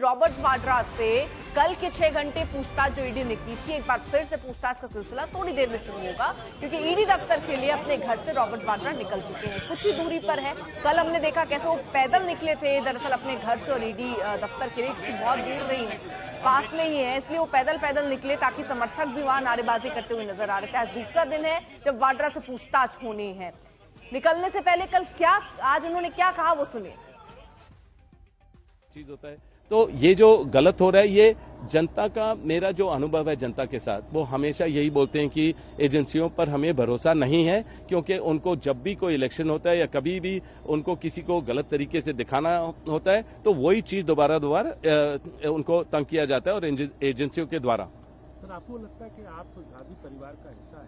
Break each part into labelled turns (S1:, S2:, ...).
S1: Robert Vadra से कल के 6 घंटे पूछताछ जो ईडी ने की थी, एक बार फिर से पूछताछ का सिलसिला थोड़ी देर में शुरू होगा, क्योंकि ईडी दफ्तर के लिए अपने घर से रॉबर्ट वाड्रा निकल चुके हैं। कुछ ही दूरी पर है। कल हमने देखा कैसे वो पैदल निकले थे दरअसल अपने घर से और ईडी दफ्तर के लिए, क्योंकि बहुत दूर नहीं है, पास में ही है, इसलिए वो पैदल निकले ताकि समर्थक भी वहां नारेबाजी करते हुए नजर आ रहे थे। आज दूसरा दिन है जब वाड्रा से पूछताछ होनी है। निकलने से पहले कल आज उन्होंने क्या कहा वो सुनिए।
S2: चीज होता है तो ये जो गलत हो रहा है, ये जनता का, मेरा जो अनुभव है जनता के साथ, वो हमेशा यही बोलते हैं कि एजेंसियों पर हमें भरोसा नहीं है, क्योंकि उनको जब भी कोई इलेक्शन होता है या कभी भी उनको किसी को गलत तरीके से दिखाना होता है तो वही चीज दोबारा उनको तंग किया जाता है और एजेंसियों के द्वारा।
S3: सर, आपको लगता है कि आप गांधी परिवार का हिस्सा है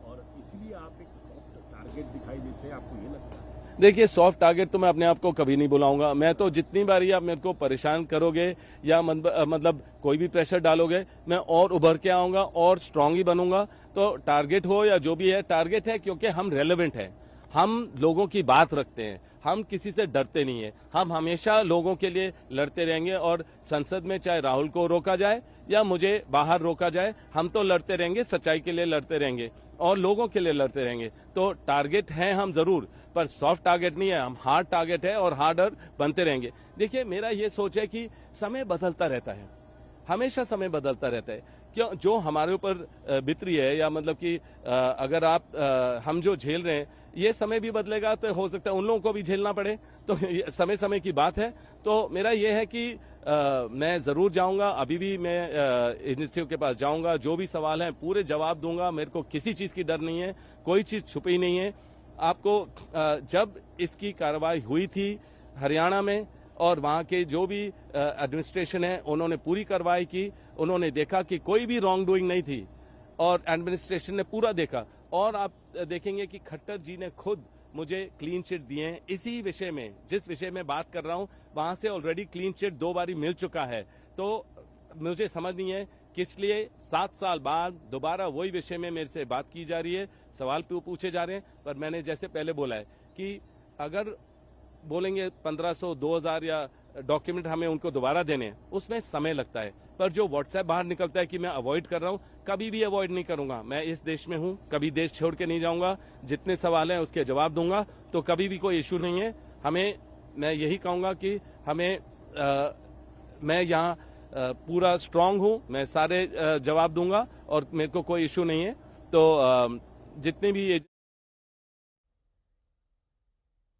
S3: और इसीलिए आप एक सॉफ्ट टारगेट दिखाई देते हैं, आपको ये लगता है?
S2: देखिए, सॉफ्ट टारगेट तो मैं अपने आप को कभी नहीं बुलाऊंगा। मैं तो जितनी बारी आप मेरे को परेशान करोगे या मतलब कोई भी प्रेशर डालोगे, मैं और उभर के आऊंगा और स्ट्रांग ही बनूंगा। तो टारगेट हो या जो भी है, टारगेट है क्योंकि हम रेलेवेंट हैं, हम लोगों की बात रखते हैं, हम किसी से डरते नहीं है, हम हमेशा लोगों के लिए लड़ते रहेंगे। और संसद में चाहे राहुल को रोका जाए या मुझे बाहर रोका जाए, हम तो लड़ते रहेंगे, सच्चाई के लिए लड़ते रहेंगे और लोगों के लिए लड़ते रहेंगे। तो टारगेट हैं हम जरूर, पर सॉफ्ट टारगेट नहीं है, हम हार्ड टारगेट है और हार्डर बनते रहेंगे। देखिए, मेरा ये सोच है कि समय बदलता रहता है, हमेशा समय बदलता रहता है। क्यों जो हमारे ऊपर बीत रही है या मतलब कि अगर हम जो झेल रहे हैं, ये समय भी बदलेगा तो हो सकता है उन लोगों को भी झेलना पड़े, तो समय समय की बात है। तो मेरा ये है कि मैं जरूर जाऊंगा, अभी भी मैं एजेंसियों के पास जाऊंगा, जो भी सवाल हैं पूरे जवाब दूंगा। मेरे को किसी चीज की डर नहीं है, कोई चीज छुपी नहीं है। आपको जब इसकी कार्रवाई हुई थी हरियाणा में और वहां के जो भी एडमिनिस्ट्रेशन है, उन्होंने पूरी कार्रवाई की, उन्होंने देखा कि कोई भी रॉन्ग डूइंग नहीं थी और एडमिनिस्ट्रेशन ने पूरा देखा। और आप देखेंगे कि खट्टर जी ने खुद मुझे क्लीन चिट दिए हैं इसी विषय में, जिस विषय में बात कर रहा हूं, वहां से ऑलरेडी क्लीन चिट 2 बारी मिल चुका है। तो मुझे समझ नहीं है किस लिए 7 साल बाद दोबारा वही विषय में मेरे से बात की जा रही है, सवाल पूछे जा रहे हैं। पर मैंने जैसे पहले बोला है कि अगर बोलेंगे 1500, 2000 या डॉक्यूमेंट हमें उनको दोबारा देने, उसमें समय लगता है। पर जो व्हाट्सएप बाहर निकलता है कि मैं अवॉइड कर रहा हूं, कभी भी अवॉइड नहीं करूंगा। मैं इस देश में हूं, कभी देश छोड़ के नहीं जाऊंगा। जितने सवाल हैं उसके जवाब दूंगा, तो कभी भी कोई इश्यू नहीं है। मैं यही कहूंगा कि मैं यहाँ पूरा स्ट्रांग हूं, मैं सारे जवाब दूंगा और मेरे को कोई इश्यू नहीं है। तो जितने भी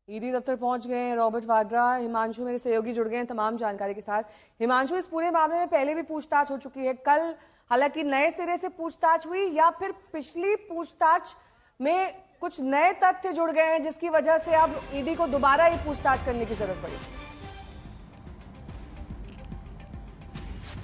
S1: ईडी दफ्तर पहुंच गए हैं रॉबर्ट वाड्रा। हिमांशु मेरे सहयोगी जुड़ गए हैं तमाम जानकारी के साथ। हिमांशु, इस पूरे मामले में पहले भी पूछताछ हो चुकी है, कल हालांकि नए सिरे से पूछताछ हुई या फिर पिछली पूछताछ में कुछ नए तथ्य जुड़ गए हैं जिसकी वजह से अब ईडी को दोबारा ये पूछताछ करने की जरूरत पड़ी?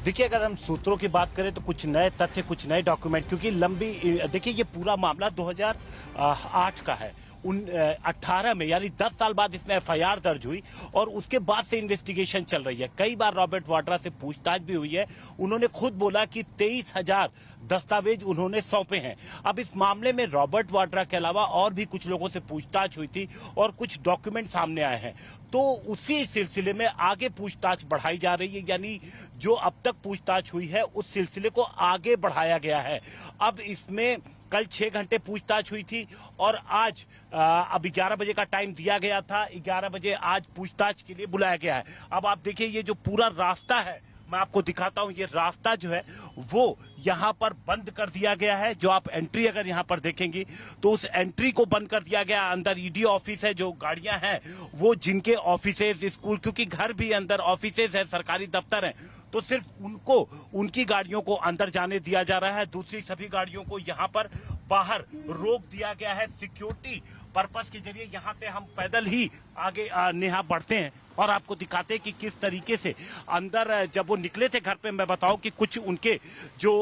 S4: देखिए, अगर हम सूत्रों की बात करें तो कुछ नए तथ्य, कुछ नए डॉक्यूमेंट, क्योंकि देखिए ये पूरा मामला 2008 का है। 18 में, यानी 10 साल बाद इसमें एफआईआर दर्ज हुई और उसके बाद से इन्वेस्टिगेशन चल रही है। कई बार रॉबर्ट वाड्रा से पूछताछ भी हुई है। उन्होंने खुद बोला कि 23,000 दस्तावेज उन्होंने सौंपे हैं। अब इस मामले में रॉबर्ट वाड्रा के अलावा और भी कुछ लोगों से पूछताछ हुई थी और कुछ डॉक्यूमेंट सामने आए हैं। तो उसी सिलसिले में आगे पूछताछ बढ़ाई जा रही है, यानी जो अब तक पूछताछ हुई है उस सिलसिले को आगे बढ़ाया गया है। अब इसमें कल 6 घंटे पूछताछ हुई थी और आज अब 11 बजे का टाइम दिया गया था। 11 बजे आज पूछताछ के लिए बुलाया गया है। अब आप देखिए, ये जो पूरा रास्ता है, मैं आपको दिखाता हूं, ये रास्ता जो है वो यहां पर बंद कर दिया गया है। जो आप एंट्री अगर यहां पर देखेंगे तो उस एंट्री को बंद कर दिया गया। अंदर ईडी ऑफिस है, जो गाड़ियां हैं वो जिनके ऑफिसेज, स्कूल, क्योंकि घर भी अंदर ऑफिसेज है, सरकारी दफ्तर है, तो सिर्फ उनको, उनकी गाड़ियों को अंदर जाने दिया जा रहा है। दूसरी सभी गाड़ियों को यहां पर बाहर रोक दिया गया है सिक्योरिटी पर्पस के जरिए। यहां से हम पैदल ही आगे नेहा बढ़ते हैं और आपको दिखाते हैं कि किस तरीके से अंदर जब वो निकले थे घर पे, मैं बताऊं कि कुछ उनके जो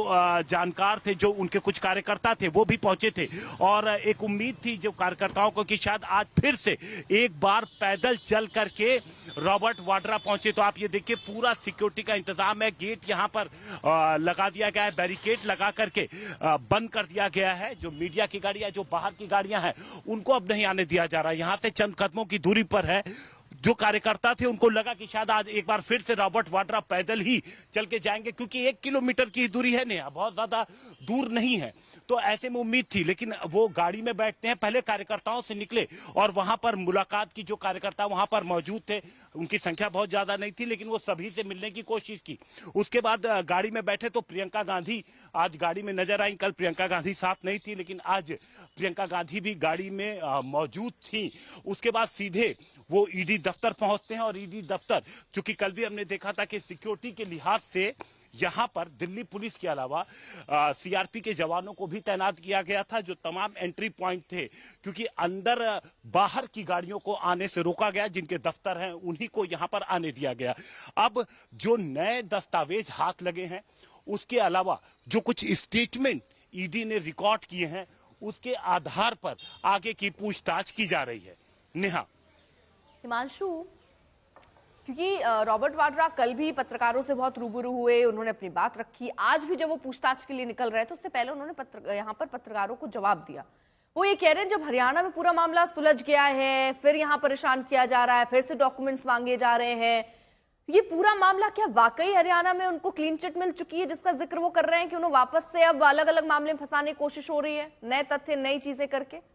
S4: जानकार थे, जो उनके कुछ कार्यकर्ता थे, वो भी पहुंचे थे और एक उम्मीद थी जो कार्यकर्ताओं को कि शायद आज फिर से एक बार पैदल चल करके रॉबर्ट वाड्रा पहुंचे। तो आप ये देखिए, पूरा सिक्योरिटी का इंतजाम है, गेट यहाँ पर लगा दिया गया है, बैरिकेड लगा करके बंद कर दिया गया है। जो मीडिया की गाड़ियां, जो बाहर की गाड़ियां हैं, उनको अब नहीं आने दिया जा रहा है। यहाँ से चंद कदमों की दूरी पर है जो कार्यकर्ता थे उनको लगा कि शायद आज एक बार फिर से रॉबर्ट वाड्रा पैदल ही चल के जाएंगे, क्योंकि 1 किलोमीटर की दूरी है, नेहा बहुत ज्यादा दूर नहीं है। तो ऐसे में उम्मीद थी, लेकिन वो गाड़ी में बैठते हैं, पहले कार्यकर्ताओं से निकले और वहां पर मुलाकात की। जो कार्यकर्ता वहां पर मौजूद थे उनकी संख्या बहुत ज्यादा नहीं थी, लेकिन वो सभी से मिलने की कोशिश की। उसके बाद गाड़ी में बैठे तो प्रियंका गांधी आज गाड़ी में नजर आई। कल प्रियंका गांधी साथ नहीं थी, लेकिन आज प्रियंका गांधी भी गाड़ी में मौजूद थी। उसके बाद सीधे वो ईडी दफ्तर पहुंचते हैं और ईडी दफ्तर, चूंकि कल भी हमने देखा था कि सिक्योरिटी के लिहाज से यहां पर दिल्ली पुलिस के अलावा सीआरपी के जवानों को भी तैनात किया गया था, जो तमाम एंट्री पॉइंट थे, क्योंकि अंदर बाहर की गाड़ियों को आने से रोका गया। जिनके दफ्तर हैं उन्हीं को यहां पर आने दिया गया। अब जो नए दस्तावेज हाथ लगे हैं, उसके अलावा जो कुछ स्टेटमेंट ईडी ने रिकॉर्ड किए हैं, उसके आधार पर आगे की पूछताछ की जा रही है। नेहा।
S1: हिमांशु, क्योंकि रॉबर्ट वाड्रा कल भी पत्रकारों से बहुत रूबरू हुए, उन्होंने अपनी बात रखी। आज भी जब वो पूछताछ के लिए निकल रहे थे, उससे पहले उन्होंने यहाँ पर पत्रकारों को जवाब दिया। वो ये कह रहे हैं जब हरियाणा में पूरा मामला सुलझ गया है, फिर यहाँ परेशान किया जा रहा है, फिर से डॉक्यूमेंट्स मांगे जा रहे हैं, ये पूरा मामला क्या वाकई हरियाणा में उनको क्लीन चिट मिल चुकी है, जिसका जिक्र वो कर रहे हैं कि उन्हें वापस से अब अलग अलग मामले में फंसाने की कोशिश हो रही है, नए तथ्य नई चीजें करके?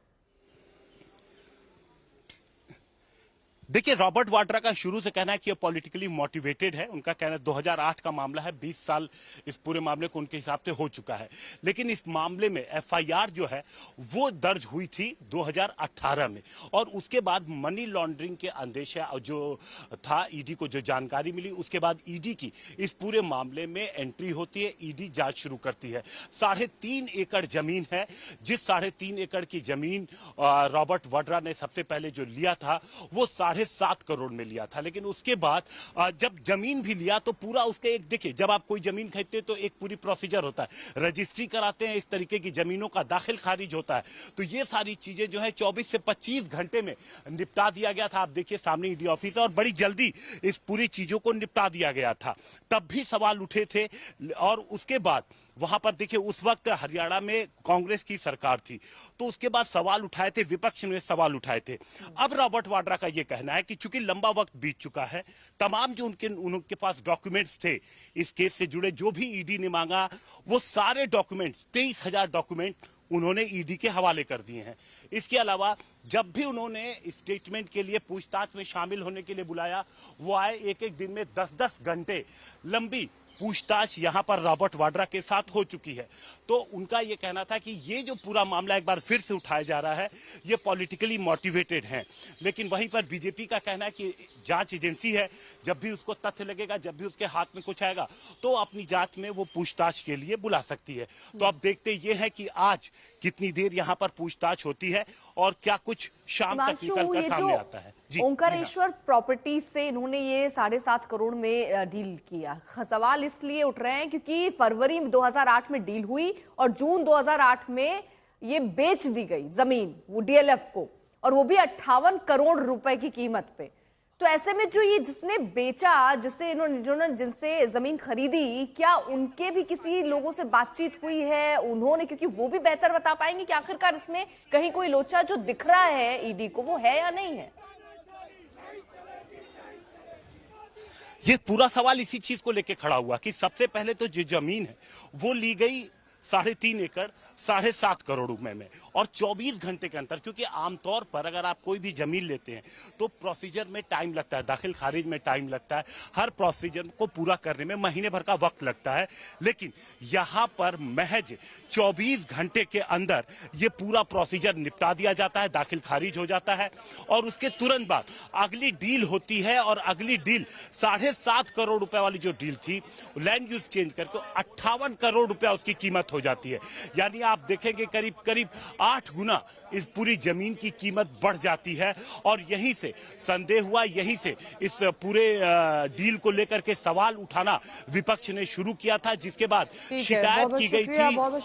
S4: देखिए, रॉबर्ट वाड्रा का शुरू से कहना है कि ये पॉलिटिकली मोटिवेटेड है। उनका कहना है 2008 का मामला है, 20 साल इस पूरे मामले को उनके हिसाब से हो चुका है। लेकिन इस मामले में एफआईआर जो है वो दर्ज हुई थी 2018 में, और उसके बाद मनी लॉन्ड्रिंग के अंदेशा जो था, ईडी को जो जानकारी मिली, उसके बाद ईडी की इस पूरे मामले में एंट्री होती है, ईडी जांच शुरू करती है। 3.5 एकड़ जमीन है, जिस 3.5 एकड़ की जमीन रॉबर्ट वाड्रा ने सबसे पहले जो लिया था वो 7.5 करोड़ में लिया था। लेकिन उसके बाद जब जमीन भी लिया तो पूरा उसके एक, देखिए जब आप कोई जमीन खरीदते तो एक पूरी प्रोसीजर होता है, रजिस्ट्री कराते हैं, इस तरीके की जमीनों का दाखिल खारिज होता है। तो ये सारी चीजें जो है 24 से 25 घंटे में निपटा दिया गया था। आप देखिए सामने ईडी ऑफिस है और बड़ी जल्दी इस पूरी चीजों को निपटा दिया गया था। तब भी सवाल उठे थे, और उसके बाद वहां पर देखिए उस वक्त हरियाणा में कांग्रेस की सरकार थी, तो उसके बाद सवाल उठाए थे, विपक्ष ने सवाल उठाए थे। अब रॉबर्ट वाड्रा का यह कहना है कि चूंकि लंबा वक्त बीत चुका है, तमाम जो उनके पास डॉक्यूमेंट्स थे इस केस से जुड़े, जो भी ईडी ने मांगा, वो सारे डॉक्यूमेंट्स 23,000 डॉक्यूमेंट उन्होंने ईडी के हवाले कर दिए हैं। इसके अलावा जब भी उन्होंने स्टेटमेंट के लिए पूछताछ में शामिल होने के लिए बुलाया, वो आए, एक दिन में 10-10 घंटे लंबी पूछताछ यहां पर रॉबर्ट वाड्रा के साथ हो चुकी है। तो उनका यह कहना था कि ये जो पूरा मामला एक बार फिर से उठाया जा रहा है, ये पॉलिटिकली मोटिवेटेड है। लेकिन वहीं पर बीजेपी का कहना है कि जांच एजेंसी है, जब भी उसको तथ्य लगेगा, जब भी उसके हाथ में कुछ आएगा, तो अपनी जांच में वो पूछताछ के लिए बुला सकती है। तो अब देखते ये है कि आज कितनी देर यहां पर पूछताछ होती है और क्या कुछ शाम तक निकल कर सामने आता है।
S1: ओंकारेश्वर प्रॉपर्टीज से इन्होंने ये 7.5 करोड़ में डील किया। सवाल इसलिए उठ रहे हैं क्योंकि फरवरी 2008 में डील हुई और जून 2008 में ये बेच दी गई जमीन वो डीएलएफ को, और वो भी 58 करोड़ रुपए की कीमत पे। तो ऐसे में जो ये जिसने बेचा, जिनसे जमीन खरीदी, क्या उनके भी किसी लोगों से बातचीत हुई है उन्होंने? क्योंकि वो भी बेहतर बता पाएंगे कि आखिरकार इसमें कहीं कोई लोचा जो दिख रहा है ईडी को, वो है या नहीं है।
S4: ये पूरा सवाल इसी चीज को लेके खड़ा हुआ कि सबसे पहले तो जो जमीन है वो ली गई 3.5 एकड़ 7.5 करोड़ रुपए में, और 24 घंटे के अंतर, क्योंकि आमतौर पर अगर आप कोई भी जमीन लेते हैं तो प्रोसीजर में टाइम लगता है, दाखिल खारिज में टाइम लगता है, हर प्रोसीजर को पूरा करने में महीने भर का वक्त लगता है। लेकिन यहां पर महज 24 घंटे के अंदर ये पूरा प्रोसीजर निपटा दिया जाता है, दाखिल खारिज हो जाता है, और उसके तुरंत बाद अगली डील होती है। और अगली डील 7.5 करोड़ रुपए वाली जो डील थी, लैंड यूज चेंज करके 58 करोड़ रुपया उसकी कीमत हो जाती है। यानी आप देखेंगे करीब करीब 8 गुना इस पूरी जमीन की कीमत बढ़ जाती है। और यहीं से संदेह हुआ, यहीं से इस पूरे डील को लेकर के सवाल उठाना विपक्ष ने शुरू किया था, जिसके बाद शिकायत की गई थी।